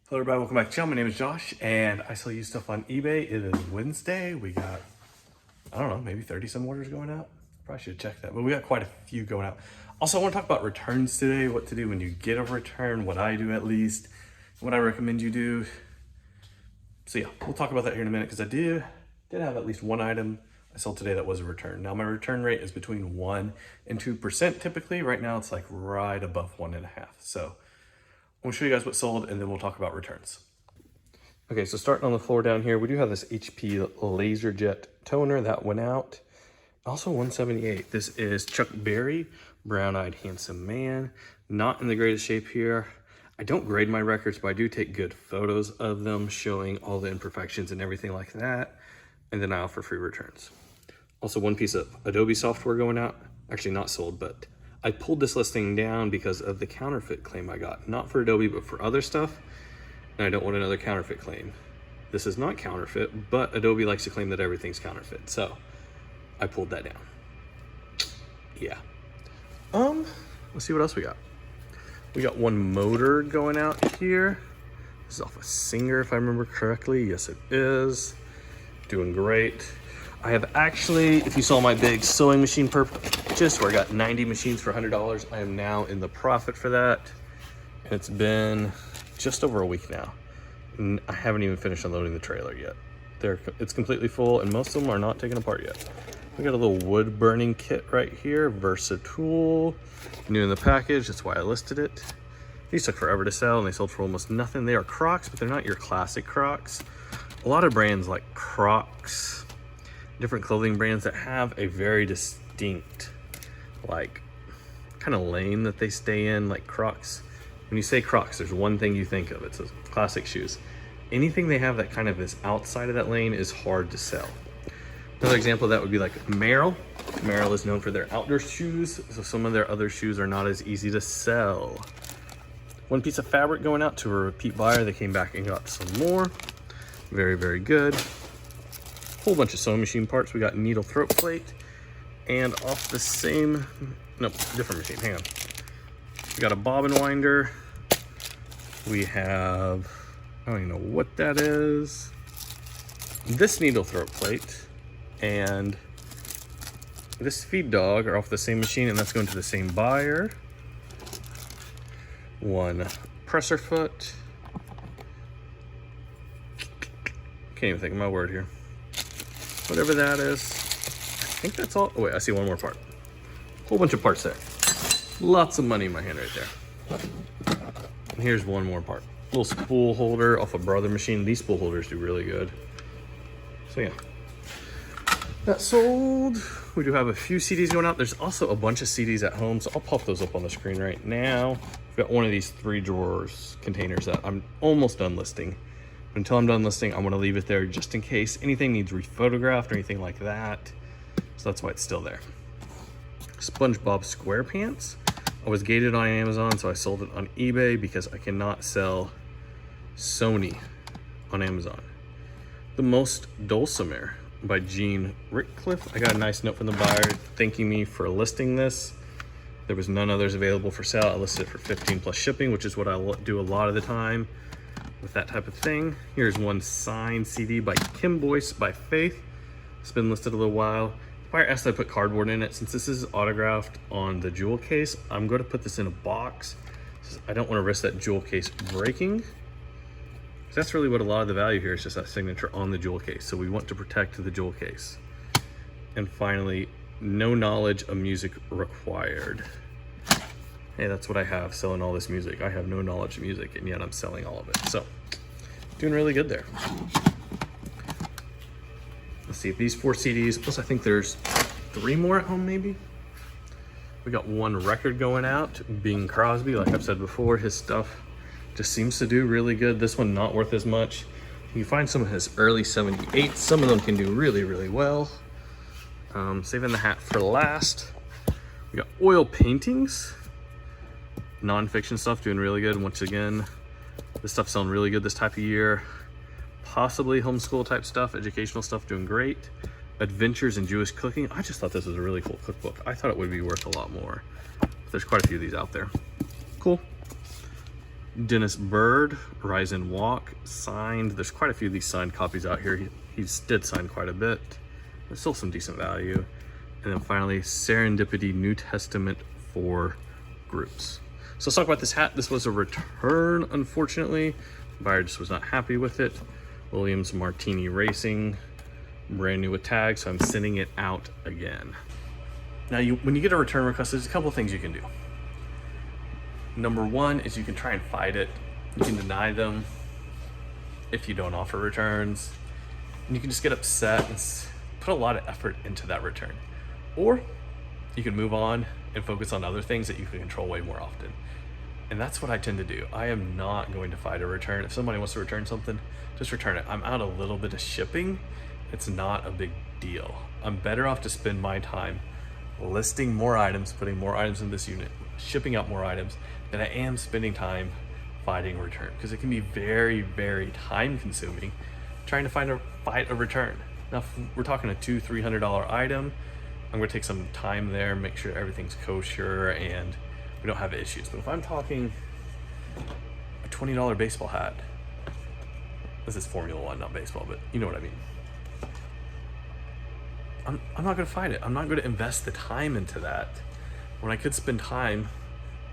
Hello everybody, welcome back to the channel. My name is Josh and I sell used stuff on eBay. It is Wednesday. We got, I don't know, maybe 30 some orders going out. Probably should check that, but we got quite a few going out. Also, I want to talk about returns today, what to do when you get a return, what I do at least, what I recommend you do. So yeah, we'll talk about that here in a minute because I did have at least one item I sold today that was a return. Now my return rate is between 1 and 2% typically. Right now it's like right above 1.5. So I'm gonna show you guys what sold and then we'll talk about returns. Okay, so starting on the floor down here, we do have this HP LaserJet toner that went out. Also 178. This is Chuck Berry, Brown-Eyed Handsome Man. Not in the greatest shape here. I don't grade my records, but I do take good photos of them showing all the imperfections and everything like that. And then I offer free returns. Also one piece of Adobe software going out. Actually not sold, but I pulled this listing down because of the counterfeit claim I got. Not for Adobe, but for other stuff. And I don't want another counterfeit claim. This is not counterfeit, but Adobe likes to claim that everything's counterfeit. So I pulled that down. Yeah. Let's see what else we got. We got one motor going out here. This is off a Singer, if I remember correctly. Yes, it is. Doing great. I have actually, if you saw my big sewing machine purchase where I got 90 machines for $100, I am now in the profit for that. And it's been just over a week now. And I haven't even finished unloading the trailer yet. It's completely full and most of them are not taken apart yet. We got a little wood burning kit right here, Versatool, new in the package, that's why I listed it. These took forever to sell and they sold for almost nothing. They are Crocs, but they're not your classic Crocs. A lot of brands like Crocs, different clothing brands that have a very distinct, like, kind of lane that they stay in, like Crocs. When you say Crocs, there's one thing you think of. It's classic shoes. Anything they have that kind of is outside of that lane is hard to sell. Another example of that would be like Merrell. Merrell is known for their outdoor shoes, so some of their other shoes are not as easy to sell. One piece of fabric going out to a repeat buyer. They came back and got some more. Very, very good. Whole bunch of sewing machine parts. We got needle throat plate and off the same, nope, different machine, hang on. We got a bobbin winder. We have, I don't even know what that is. This needle throat plate and this feed dog are off the same machine and that's going to the same buyer. One presser foot. Can't even think of my word here. Whatever that is. I think that's all. Oh wait, I see one more part. Whole bunch of parts there. Lots of money in my hand right there. And here's one more part. Little spool holder off a Brother machine. These spool holders do really good. So yeah. That sold. We do have a few CDs going out. There's also a bunch of CDs at home, so I'll pop those up on the screen right now. I've got one of these 3 drawers containers that I'm almost done listing. But until I'm done listing, I want to leave it there just in case anything needs rephotographed or anything like that. So that's why it's still there. SpongeBob SquarePants. I was gated on Amazon, so I sold it on eBay because I cannot sell Sony on Amazon. The Most Dulcimer by Gene Rickcliffe. I got a nice note from the buyer thanking me for listing this. There was none others available for sale. I listed it for 15 plus shipping, which is what I do a lot of the time with that type of thing. Here's one signed CD by Kim Boyce by Faith. It's been listed a little while. The buyer asked that I put cardboard in it. Since this is autographed on the jewel case, I'm going to put this in a box. I don't want to risk that jewel case breaking. That's really what a lot of the value here is, just that signature on the jewel case. So we want to protect the jewel case. And finally, no knowledge of music required. Hey, that's what I have selling all this music. I have no knowledge of music and yet I'm selling all of it. So doing really good there. Let's see if these 4 CDs, plus I think there's 3 more at home maybe. We got one record going out, Bing Crosby. Like I've said before, his stuff just seems to do really good. This one not worth as much. You can find some of his early 78s. Some of them can do really, really well. Saving the hat for last. We got oil paintings. Non-fiction stuff doing really good. Once again, this stuff's selling really good this type of year. Possibly homeschool type stuff, educational stuff doing great. Adventures in Jewish Cooking. I just thought this was a really cool cookbook. I thought it would be worth a lot more. But there's quite a few of these out there. Cool. Dennis Bird, Rise and Walk, signed. There's quite a few of these signed copies out here. He did sign quite a bit. There's still some decent value. And then finally, Serendipity New Testament for groups. So let's talk about this hat. This was a return, unfortunately. The buyer just was not happy with it. Williams Martini Racing, brand new with tags, so I'm sending it out again. Now, when you get a return request, there's a couple of things you can do. Number one is you can try and fight it. You can deny them if you don't offer returns. And you can just get upset and put a lot of effort into that return. Or you can move on and focus on other things that you can control way more often. And that's what I tend to do. I am not going to fight a return. If somebody wants to return something, just return it. I'm out a little bit of shipping. It's not a big deal. I'm better off to spend my time listing more items, putting more items in this unit, shipping out more items, than I am spending time fighting a return, because it can be very, very time consuming trying to fight a return. Now, if we're talking a $200-300 item, I'm gonna take some time there, make sure everything's kosher and we don't have issues. But if I'm talking a $20 baseball hat, this is Formula One, not baseball, but you know what I mean. I'm not gonna fight it. I'm not gonna invest the time into that when I could spend time,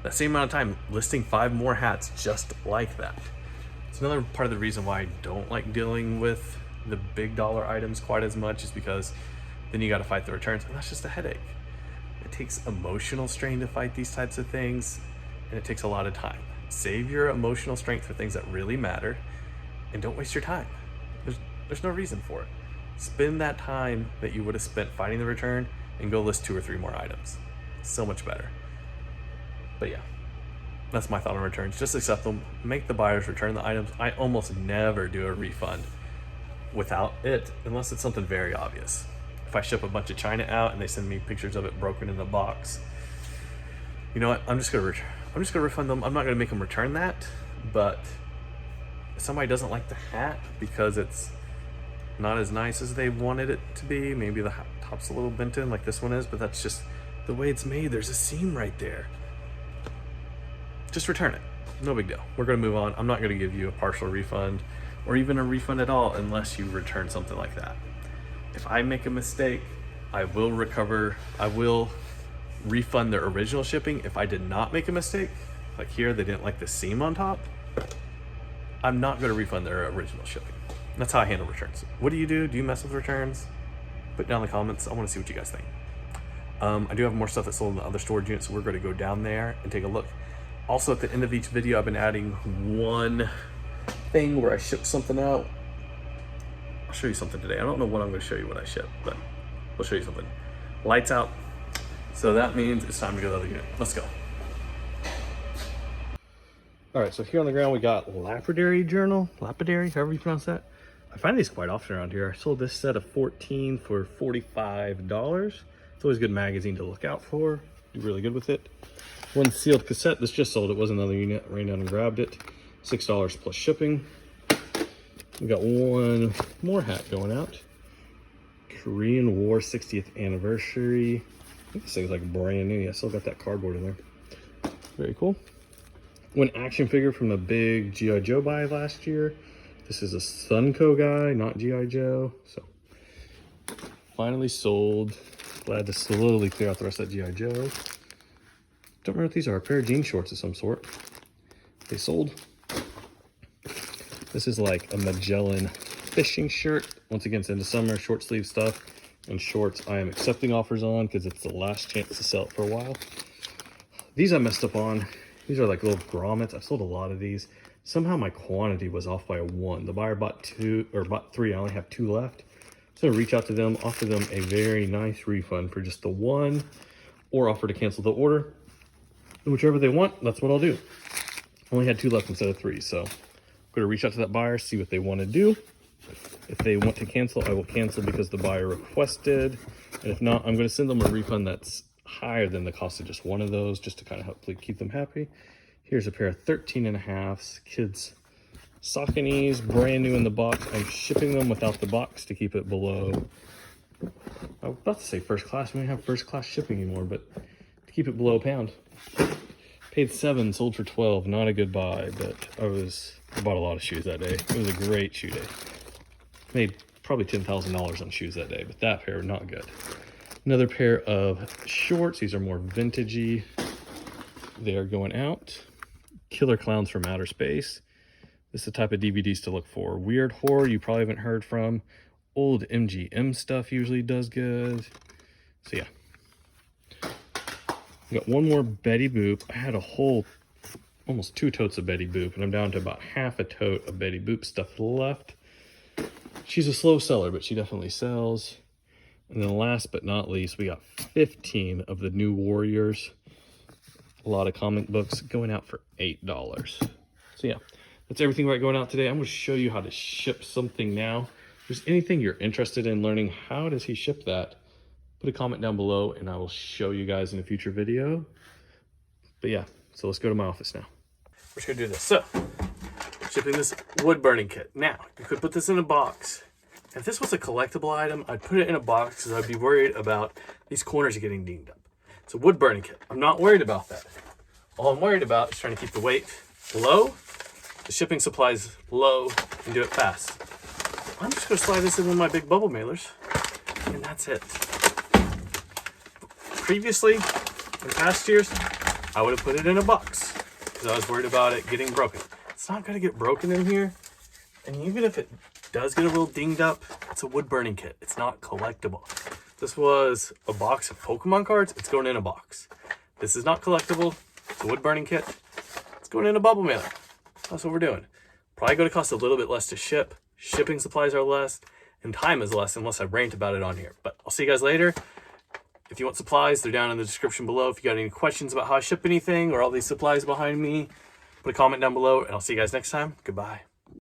that same amount of time, listing 5 more hats just like that. It's another part of the reason why I don't like dealing with the big dollar items quite as much, is because then you gotta fight the returns, and that's just a headache. It takes emotional strain to fight these types of things, and it takes a lot of time. Save your emotional strength for things that really matter, and don't waste your time. There's no reason for it. Spend that time that you would have spent fighting the return and go list 2 or 3 more items. So much better. But yeah, that's my thought on returns. Just accept them, make the buyers return the items. I almost never do a refund without it, unless it's something very obvious. If I ship a bunch of China out and they send me pictures of it broken in the box, you know what? I'm just gonna refund them. I'm not gonna make them return that. But if somebody doesn't like the hat because it's not as nice as they wanted it to be, maybe the top's a little bent in like this one is, but that's just the way it's made. There's a seam right there. Just return it. No big deal. We're gonna move on. I'm not gonna give you a partial refund or even a refund at all unless you return something like that. If I make a mistake, I will refund their original shipping. If I did not make a mistake, like here, they didn't like the seam on top, I'm not gonna refund their original shipping. That's how I handle returns. What do you do? Do you mess with returns? Put down in the comments. I wanna see what you guys think. I do have more stuff that's sold in the other storage units, so we're gonna go down there and take a look. Also, at the end of each video, I've been adding one thing where I ship something out. I'll show you something today. I don't know what I'm gonna show you what I ship, but we'll show you something. Lights out. So that means it's time to go to the other unit. Let's go. All right, so here on the ground, we got Lapidary Journal, however you pronounce that. I find these quite often around here. I sold this set of 14 for $45. It's always a good magazine to look out for. Do really good with it. One sealed cassette. This just sold. It was another unit. Ran down and grabbed it. $6 plus shipping. We got one more hat going out. Korean War 60th anniversary. I think this thing's like brand new. Yeah, I still got that cardboard in there. Very cool. One action figure from the big G.I. Joe buy last year. This is a Sunco guy, not G.I. Joe. So finally sold. Glad to slowly clear out the rest of that G.I. Joe. Don't remember what these are. A pair of jean shorts of some sort. They sold. This is like a Magellan fishing shirt. Once again, it's into summer, short sleeve stuff and shorts. I am accepting offers on because it's the last chance to sell it for a while. These I messed up on. These are like little grommets. I've sold a lot of these. Somehow my quantity was off by 1. The buyer bought 3. I only have 2 left. So reach out to them, offer them a very nice refund for just the 1, or offer to cancel the order. Whichever they want, that's what I'll do. Only had 2 left instead of 3, so I'm gonna reach out to that buyer, see what they want to do. If they want to cancel, I will cancel because the buyer requested. And if not, I'm gonna send them a refund that's higher than the cost of just one of those, just to kind of hopefully keep them happy. Here's a pair of 13.5s kids Sauconys, brand new in the box. I'm shipping them without the box to keep it below, I was about to say first class. We don't have first class shipping anymore, but to keep it below a pound. Paid 7, sold for 12. Not a good buy, but I bought a lot of shoes that day. It was a great shoe day. Made probably $10,000 on shoes that day, but that pair, not good. Another pair of shorts. These are more vintagey. They are going out. Killer Clowns from Outer Space. This is the type of DVDs to look for. Weird horror you probably haven't heard from. Old MGM stuff usually does good. So yeah. We got one more Betty Boop. I had a whole, almost 2 totes of Betty Boop, and I'm down to about half a tote of Betty Boop stuff left. She's a slow seller, but she definitely sells. And then last but not least, we got 15 of the New Warriors. A lot of comic books going out for $8. So yeah, that's everything right going out today. I'm going to show you how to ship something now. If there's anything you're interested in learning, how does he ship that? Put a comment down below and I will show you guys in a future video. But yeah, so let's go to my office now. We're just going to do this. So, shipping this wood burning kit. Now, you could put this in a box. If this was a collectible item, I'd put it in a box because I'd be worried about these corners getting dinged up. It's a wood burning kit. I'm not worried about that. All I'm worried about is trying to keep the weight low, the shipping supplies low, and do it fast. I'm just going to slide this in with my big bubble mailers, and that's it. Previously, in past years, I would have put it in a box because I was worried about it getting broken. It's not going to get broken in here, and even if it does get a little dinged up, it's a wood burning kit. It's not collectible. This was a box of Pokemon cards. It's going in a box. This is not collectible. It's a wood burning kit. It's going in a bubble mailer. That's what we're doing. Probably going to cost a little bit less to ship. Shipping supplies are less, and time is less unless I rant about it on here. But I'll see you guys later. If you want supplies, they're down in the description below. If you got any questions about how I ship anything or all these supplies behind me, put a comment down below, and I'll see you guys next time. Goodbye.